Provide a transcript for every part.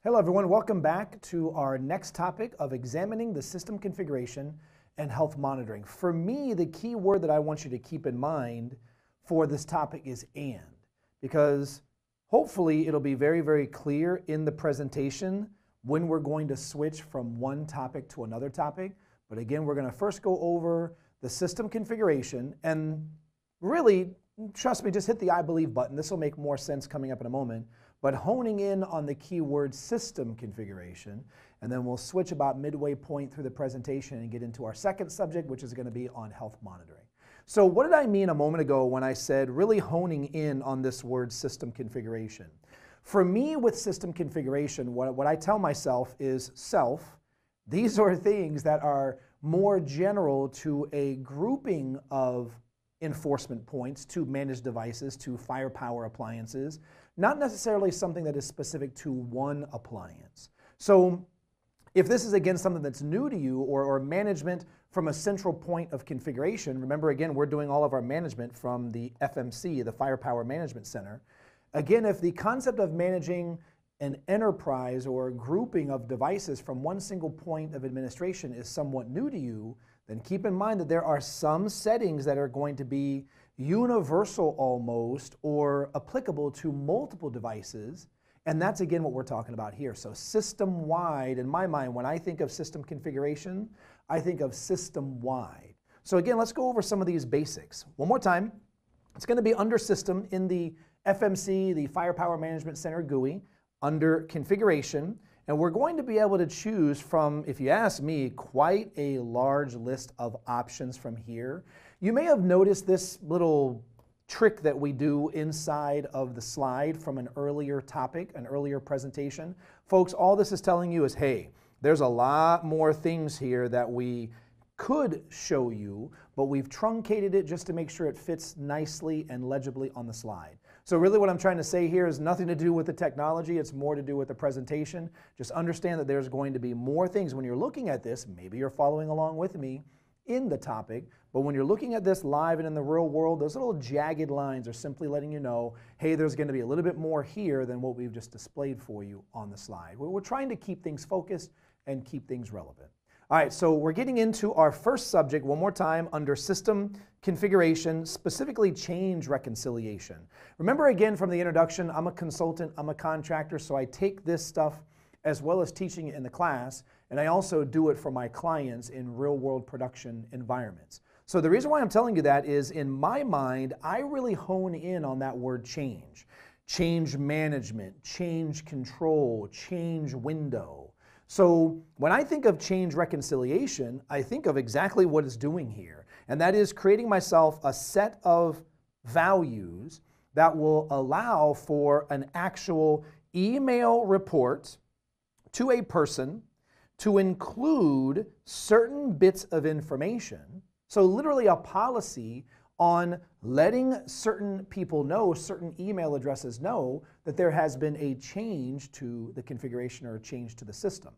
Hello everyone, welcome back to our next topic of examining the system configuration and health monitoring. For me, the key word that I want you to keep in mind for this topic is "and," because hopefully it'll be very, very clear in the presentation when we're going to switch from one topic to another topic. But again, we're going to first go over the system configuration, and really, trust me, just hit the I believe button. This will make more sense coming up in a moment. But honing in on the keyword system configuration, and then we'll switch about midway point through the presentation and get into our second subject, which is going to be on health monitoring. So what did I mean a moment ago when I said really honing in on this word system configuration? For me, with system configuration, what I tell myself is self. These are things that are more general to a grouping of enforcement points, to managed devices, to firepower appliances, not necessarily something that is specific to one appliance. So if this is again something that's new to you, or management from a central point of configuration, remember again, we're doing all of our management from the FMC, the Firepower Management Center. Again, if the concept of managing an enterprise or a grouping of devices from one single point of administration is somewhat new to you, then keep in mind that there are some settings that are going to be universal almost, or applicable to multiple devices, and that's again what we're talking about here. So system-wide, in my mind, when I think of system configuration, I think of system-wide. So again, let's go over some of these basics. One more time, it's going to be under system in the FMC, the Firepower Management Center GUI, under configuration, and we're going to be able to choose from, if you ask me, quite a large list of options from here. You may have noticed this little trick that we do inside of the slide from an earlier topic, an earlier presentation. Folks, all this is telling you is, hey, there's a lot more things here that we could show you, but we've truncated it just to make sure it fits nicely and legibly on the slide. So really what I'm trying to say here is nothing to do with the technology, it's more to do with the presentation. Just understand that there's going to be more things when you're looking at this. Maybe you're following along with me in the topic, but when you're looking at this live and in the real world, those little jagged lines are simply letting you know, hey, there's going to be a little bit more here than what we've just displayed for you on the slide. We're trying to keep things focused and keep things relevant. All right, so we're getting into our first subject one more time under system configuration, specifically change reconciliation. Remember again from the introduction, I'm a consultant, I'm a contractor, so I take this stuff as well as teaching it in the class, and I also do it for my clients in real-world production environments. So the reason why I'm telling you that is, in my mind, I really hone in on that word change. Change management, change control, change window. So when I think of change reconciliation, I think of exactly what it's doing here, and that is creating myself a set of values that will allow for an actual email report to a person to include certain bits of information. So literally a policy on letting certain people know, certain email addresses know, that there has been a change to the configuration or a change to the system.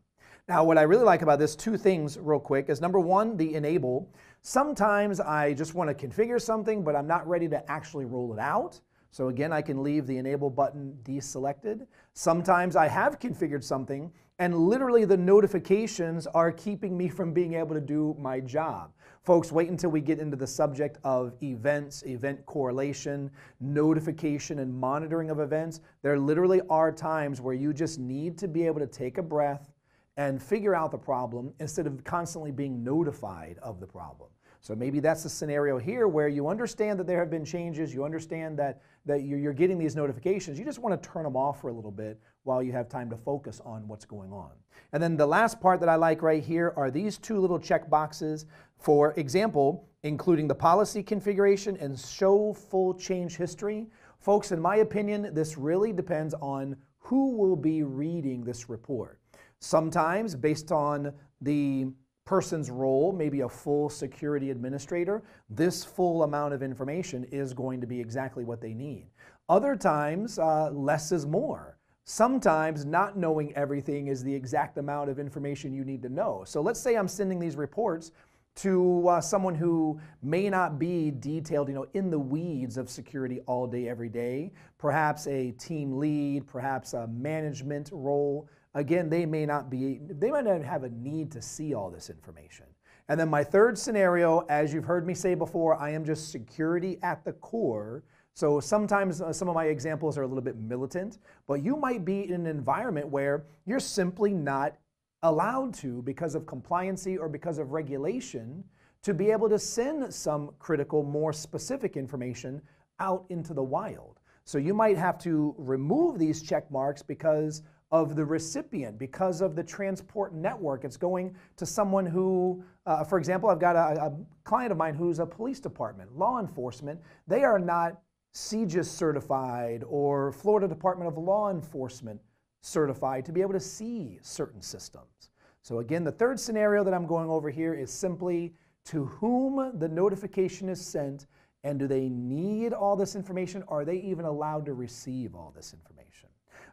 Now, what I really like about this, two things real quick, is number one, the enable. Sometimes I just want to configure something, but I'm not ready to actually roll it out. So again, I can leave the enable button deselected. Sometimes I have configured something, and literally the notifications are keeping me from being able to do my job. Folks, wait until we get into the subject of events, event correlation, notification, and monitoring of events. There literally are times where you just need to be able to take a breath and figure out the problem instead of constantly being notified of the problem. So maybe that's the scenario here where you understand that there have been changes, you understand that you're getting these notifications, you just want to turn them off for a little bit while you have time to focus on what's going on. And then the last part that I like right here are these two little check boxes. For example, including the policy configuration and show full change history. Folks, in my opinion, this really depends on who will be reading this report. Sometimes, based on the person's role, maybe a full security administrator, this full amount of information is going to be exactly what they need. Other times, less is more. Sometimes not knowing everything is the exact amount of information you need to know. So let's say I'm sending these reports to someone who may not be detailed, in the weeds of security all day, every day. Perhaps a team lead, perhaps a management role, again, they might not have a need to see all this information. And then my third scenario, as you've heard me say before, I am just security at the core. So sometimes some of my examples are a little bit militant, but you might be in an environment where you're simply not allowed to, because of compliancy or because of regulation, to be able to send some critical, more specific information out into the wild. So you might have to remove these check marks because of the recipient, because of the transport network. It's going to someone who, for example, I've got a client of mine who's a police department, law enforcement. They are not CJIS certified or Florida Department of Law Enforcement certified to be able to see certain systems. So again, the third scenario that I'm going over here is simply to whom the notification is sent, and do they need all this information? Are they even allowed to receive all this information?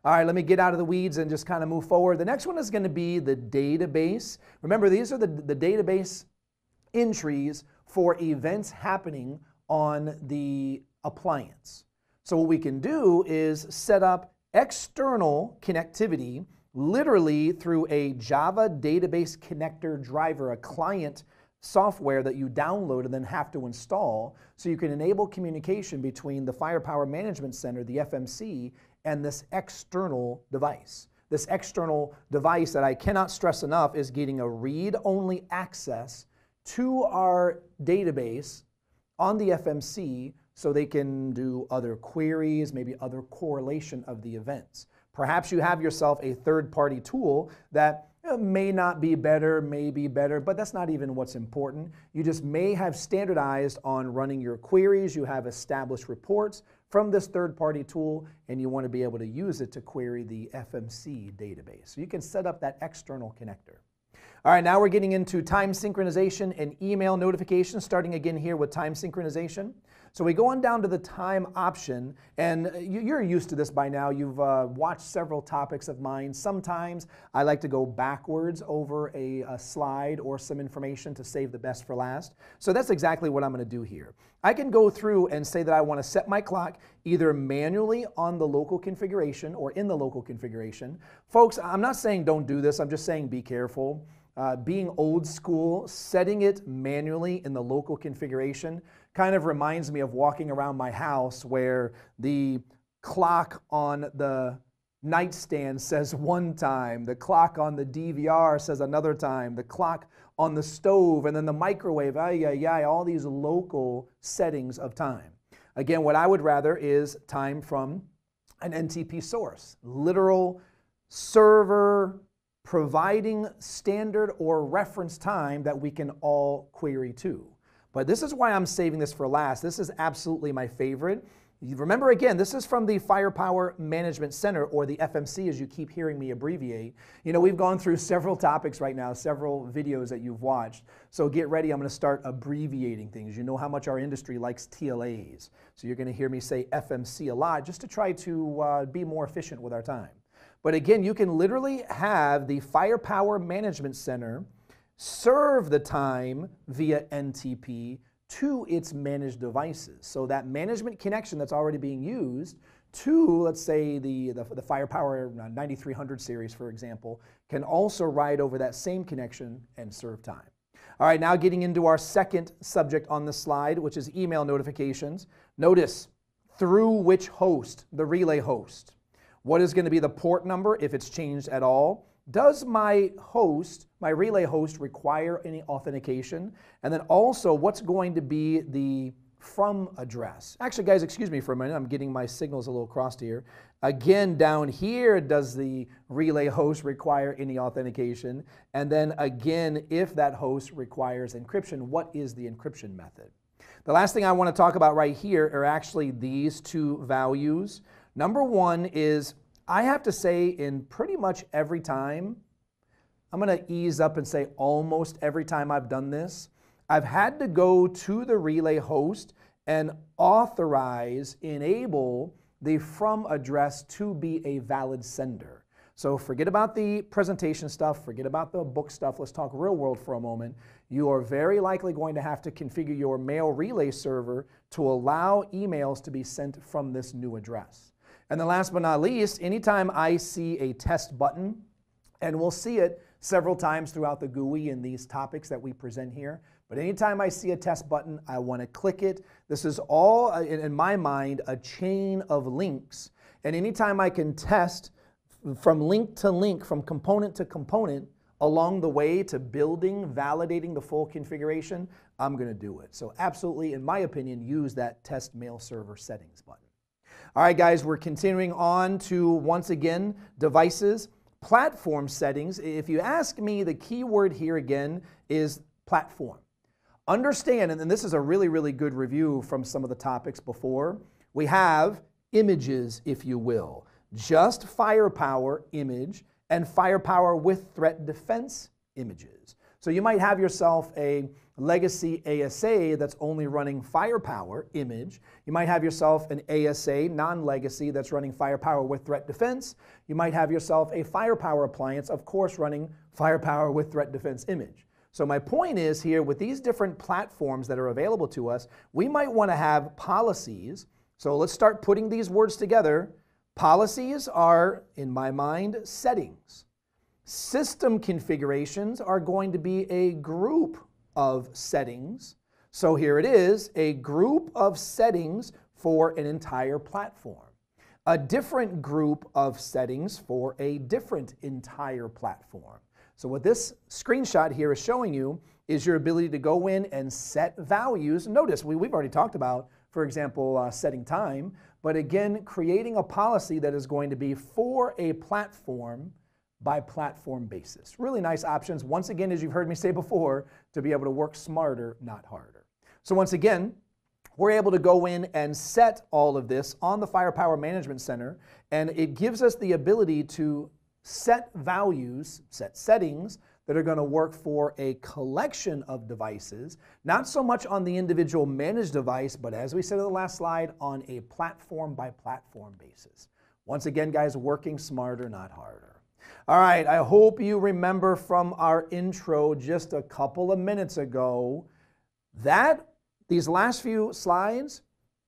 All right, let me get out of the weeds and just kind of move forward. The next one is going to be the database. Remember, these are the database entries for events happening on the appliance. So what we can do is set up external connectivity, literally through a Java database connector driver, a client software that you download and then have to install, so you can enable communication between the Firepower Management Center, the FMC, and this external device. This external device that I cannot stress enough is getting a read-only access to our database on the FMC so they can do other queries, maybe other correlation of the events. Perhaps you have yourself a third-party tool that may not be better, may be better, but that's not even what's important. You just may have standardized on running your queries. You have established reports from this third-party tool, and you want to be able to use it to query the FMC database. So you can set up that external connector. All right, now we're getting into time synchronization and email notifications, starting again here with time synchronization. So we go on down to the time option, and you're used to this by now. You've watched several topics of mine. Sometimes I like to go backwards over a slide or some information to save the best for last. So that's exactly what I'm going to do here. I can go through and say that I want to set my clock either manually on the local configuration or in the local configuration. Folks, I'm not saying don't do this. I'm just saying be careful. Being old school, setting it manually in the local configuration kind of reminds me of walking around my house where the clock on the nightstand says one time, the clock on the DVR says another time, the clock on the stove, and then the microwave, all these local settings of time. Again, what I would rather is time from an NTP source, literal server providing standard or reference time that we can all query to. But this is why I'm saving this for last. This is absolutely my favorite. You remember, again, this is from the Firepower Management Center, or the FMC, as you keep hearing me abbreviate. You know, we've gone through several topics right now, several videos that you've watched. So get ready, I'm going to start abbreviating things. You know how much our industry likes TLAs. So you're going to hear me say FMC a lot just to try to be more efficient with our time. But again, you can literally have the Firepower Management Center serve the time via NTP to its managed devices. So that management connection that's already being used to, let's say, the Firepower 9300 series, for example, can also ride over that same connection and serve time. All right, now getting into our second subject on the slide, which is email notifications. Notice, through which host? The relay host. What is going to be the port number if it's changed at all? Does my host, my relay host, require any authentication? And then also, what's going to be the from address? Actually, guys, excuse me for a minute. I'm getting my signals a little crossed here. Again, down here, does the relay host require any authentication? And then again, if that host requires encryption, what is the encryption method? The last thing I want to talk about right here are actually these two values. Number one is, I have to say, in pretty much every time, I'm going to ease up and say almost every time I've done this, I've had to go to the relay host and authorize, enable the from address to be a valid sender. So forget about the presentation stuff, forget about the book stuff, let's talk real world for a moment. You are very likely going to have to configure your mail relay server to allow emails to be sent from this new address. And then last but not least, anytime I see a test button And we'll see it several times throughout the GUI in these topics that we present here. But anytime I see a test button, I want to click it. This is all, in my mind, a chain of links. And anytime I can test from link to link, from component to component, along the way to building, validating the full configuration, I'm going to do it. So absolutely, in my opinion, use that test mail server settings button. All right, guys, we're continuing on to, once again, devices, platform settings. If you ask me, the key word here again is platform. Understand, and this is a really, really good review from some of the topics before, we have images, if you will. Just firepower image and firepower with threat defense images. So you might have yourself a legacy ASA that's only running firepower image. You might have yourself an ASA non-legacy that's running firepower with threat defense. You might have yourself a firepower appliance, of course, running firepower with threat defense image. So my point is here, with these different platforms that are available to us, we might want to have policies. So let's start putting these words together. Policies are, in my mind, settings. System configurations are going to be a group of settings. So here it is, a group of settings for an entire platform. A different group of settings for a different entire platform. So what this screenshot here is showing you is your ability to go in and set values. Notice we've already talked about, for example, setting time, but again, creating a policy that is going to be for a platform by platform basis. Really nice options, once again, as you've heard me say before, to be able to work smarter, not harder. So once again, we're able to go in and set all of this on the Firepower Management Center, and it gives us the ability to set values, set settings that are going to work for a collection of devices, not so much on the individual managed device, but as we said in the last slide, on a platform by platform basis. Once again, guys, working smarter, not harder. All right, I hope you remember from our intro just a couple of minutes ago that these last few slides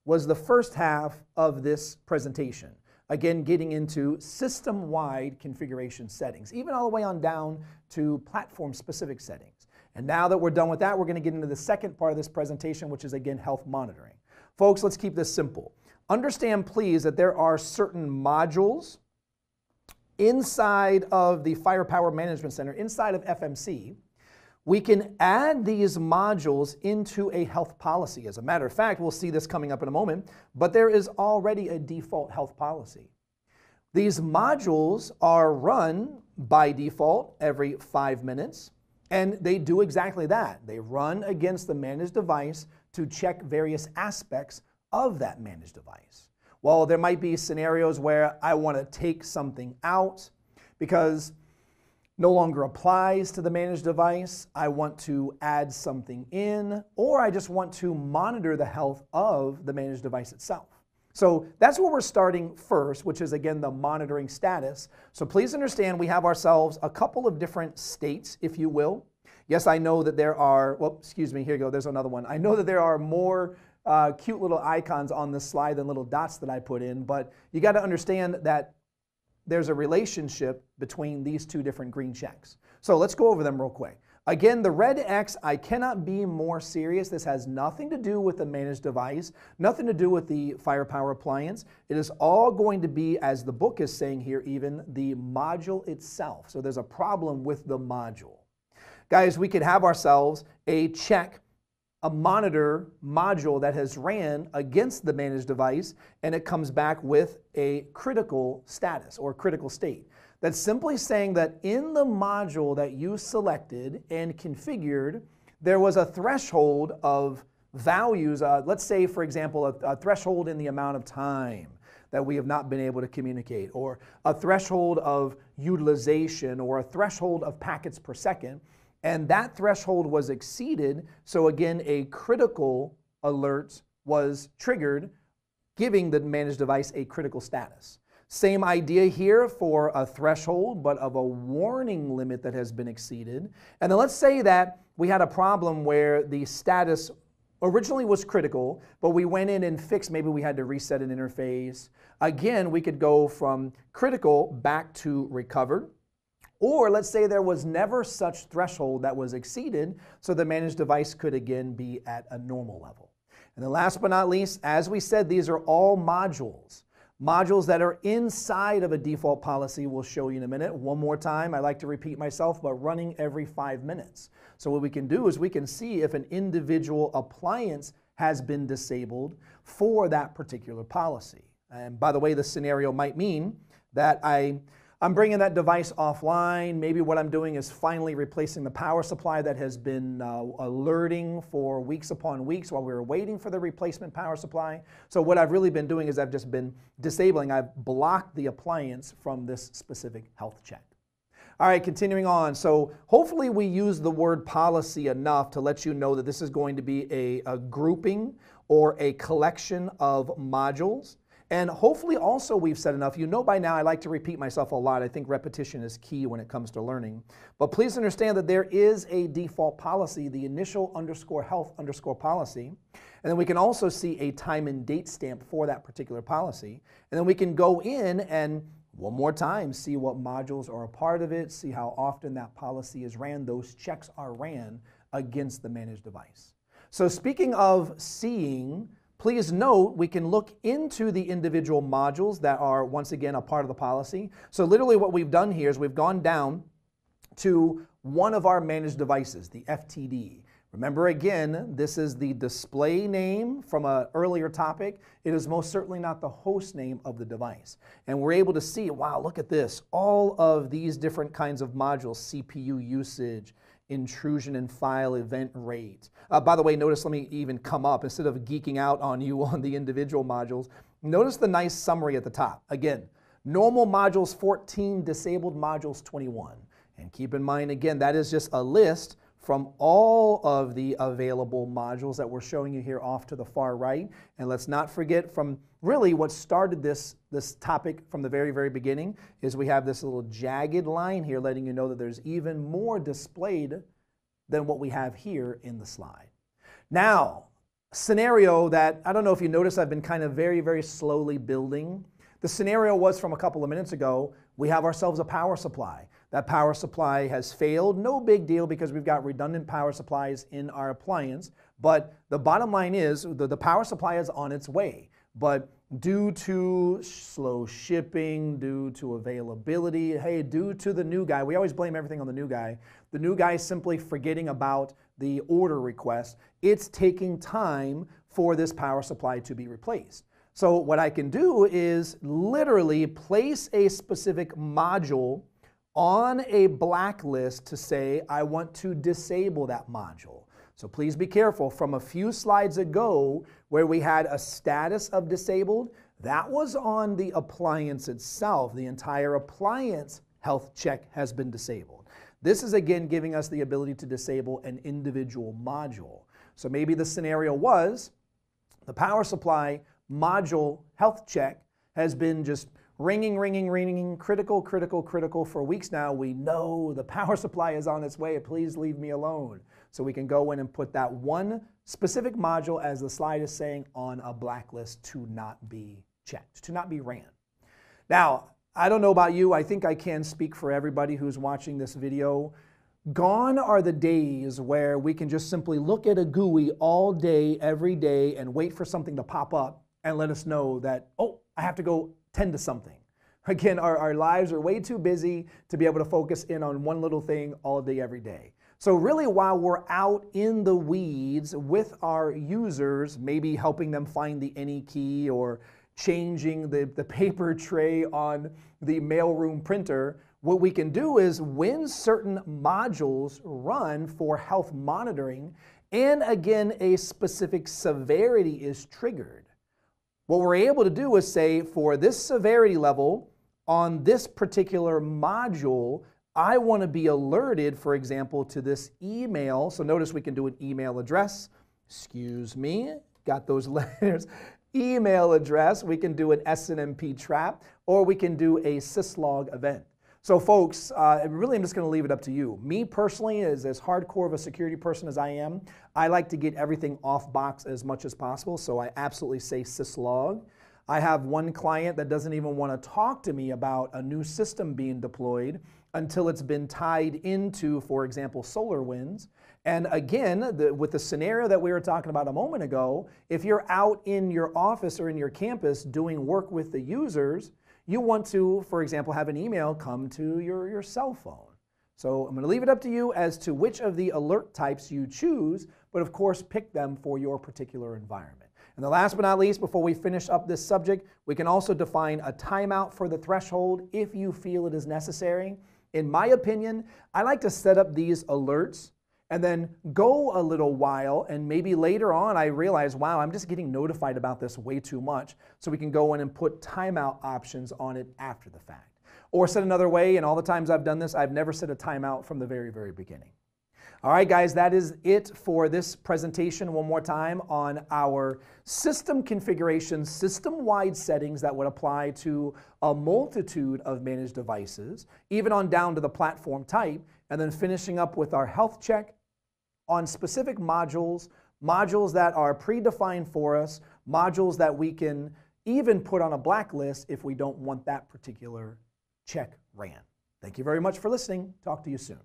was the first half of this presentation. Again, getting into system-wide configuration settings, even all the way on down to platform-specific settings. And now that we're done with that, we're going to get into the second part of this presentation, which is, again, health monitoring. Folks, let's keep this simple. Understand, please, that there are certain modules inside of the Firepower Management Center, inside of FMC. We can add these modules into a health policy. As a matter of fact, we'll see this coming up in a moment, but there is already a default health policy. These modules are run by default every 5 minutes, and they do exactly that. They run against the managed device to check various aspects of that managed device. Well, there might be scenarios where I want to take something out because no longer applies to the managed device, I want to add something in, or I just want to monitor the health of the managed device itself. So that's where we're starting first, which is, again, the monitoring status. So please understand we have ourselves a couple of different states, if you will. Yes, I know that there are, well, excuse me, here you go, there's another one. I know that there are more cute little icons on this slide than little dots that I put in, but you got to understand that there's a relationship between these two different green checks. So let's go over them real quick. Again, the red X, I cannot be more serious. This has nothing to do with the managed device, nothing to do with the Firepower appliance. It is all going to be, as the book is saying here even, the module itself. So there's a problem with the module. Guys, we could have ourselves a check, a monitor module that has ran against the managed device, and it comes back with a critical status or critical state. That's simply saying that in the module that you selected and configured, there was a threshold of values. Let's say, for example, a threshold in the amount of time that we have not been able to communicate, or a threshold of utilization, or a threshold of packets per second. And that threshold was exceeded, so again, a critical alert was triggered, giving the managed device a critical status. Same idea here for a threshold, but of a warning limit that has been exceeded. And then let's say that we had a problem where the status originally was critical, but we went in and fixed, maybe we had to reset an interface. Again, we could go from critical back to recovered, Or let's say there was never such threshold that was exceeded, so the managed device could again be at a normal level. And then last but not least, as we said, these are all modules. Modules that are inside of a default policy. We'll show you in a minute. One more time, I like to repeat myself, but running every 5 minutes. So what we can do is we can see if an individual appliance has been disabled for that particular policy. And by the way, the scenario might mean that I'm bringing that device offline. Maybe what I'm doing is finally replacing the power supply that has been alerting for weeks upon weeks while we were waiting for the replacement power supply. So what I've really been doing is I've just been disabling. I've blocked the appliance from this specific health check. All right, continuing on. So hopefully we use the word policy enough to let you know that this is going to be a grouping or a collection of modules. And hopefully also we've said enough. You know by now I like to repeat myself a lot. I think repetition is key when it comes to learning. But please understand that there is a default policy, the initial _health_ policy. And then we can also see a time and date stamp for that particular policy. And then we can go in and one more time see what modules are a part of it, see how often that policy is ran. Those checks are ran against the managed device. So speaking of seeing, please note we can look into the individual modules that are once again a part of the policy. So literally what we've done here is we've gone down to one of our managed devices, the FTD. Remember again, this is the display name from an earlier topic. It is most certainly not the host name of the device. And we're able to see, wow, look at this. All of these different kinds of modules, CPU usage, intrusion and file event rate. By the way, notice, let me even come up, instead of geeking out on you on the individual modules, notice the nice summary at the top. Again, normal modules 14, disabled modules 21. And keep in mind, again, that is just a list from all of the available modules that we're showing you here off to the far right. And let's not forget from really what started this topic from the very, very beginning is we have this little jagged line here letting you know that there's even more displayed than what we have here in the slide. Now, scenario that, I don't know if you noticed, I've been kind of very, very slowly building. The scenario was from a couple of minutes ago. We have ourselves a power supply. That power supply has failed. No big deal because we've got redundant power supplies in our appliance. But the bottom line is the power supply is on its way. But due to slow shipping, due to availability, hey, due to the new guy, we always blame everything on the new guy. The new guy is simply forgetting about the order request. It's taking time for this power supply to be replaced. So what I can do is literally place a specific module on a blacklist to say I want to disable that module. So please be careful. From a few slides ago where we had a status of disabled, that was on the appliance itself. The entire appliance health check has been disabled. This is again giving us the ability to disable an individual module. So maybe the scenario was the power supply module health check has been just ringing, ringing, ringing, critical, critical, critical for weeks now. We know the power supply is on its way. Please leave me alone. So we can go in and put that one specific module, as the slide is saying, on a blacklist to not be checked, to not be ran. Now, I don't know about you. I think I can speak for everybody who's watching this video. Gone are the days where we can just simply look at a GUI all day, every day, and wait for something to pop up and let us know that, oh, I have to go tend to something. Again, our lives are way too busy to be able to focus in on one little thing all day, every day. So really, while we're out in the weeds with our users, maybe helping them find the any key or changing the paper tray on the mailroom printer, what we can do is when certain modules run for health monitoring, and again, a specific severity is triggered, what we're able to do is say, for this severity level on this particular module, I want to be alerted, for example, to this email. So notice we can do an email address. Excuse me, got those letters. Email address. We can do an SNMP trap, or we can do a syslog event. So folks, really I'm just going to leave it up to you. Me personally, as hardcore of a security person as I am, I like to get everything off box as much as possible, so I absolutely say syslog. I have one client that doesn't even want to talk to me about a new system being deployed until it's been tied into, for example, SolarWinds. And again, with the scenario that we were talking about a moment ago, if you're out in your office or in your campus doing work with the users, you want to, for example, have an email come to your cell phone. So I'm going to leave it up to you as to which of the alert types you choose, but of course pick them for your particular environment. And the last but not least, before we finish up this subject, we can also define a timeout for the threshold if you feel it is necessary. In my opinion, I like to set up these alerts and then go a little while, and maybe later on I realize, wow, I'm just getting notified about this way too much, so we can go in and put timeout options on it after the fact. Or said another way, and all the times I've done this, I've never set a timeout from the very, very beginning. All right, guys, that is it for this presentation one more time on our system configuration, system-wide settings that would apply to a multitude of managed devices, even on down to the platform type, and then finishing up with our health check on specific modules, modules that are predefined for us, modules that we can even put on a blacklist if we don't want that particular check ran. Thank you very much for listening. Talk to you soon.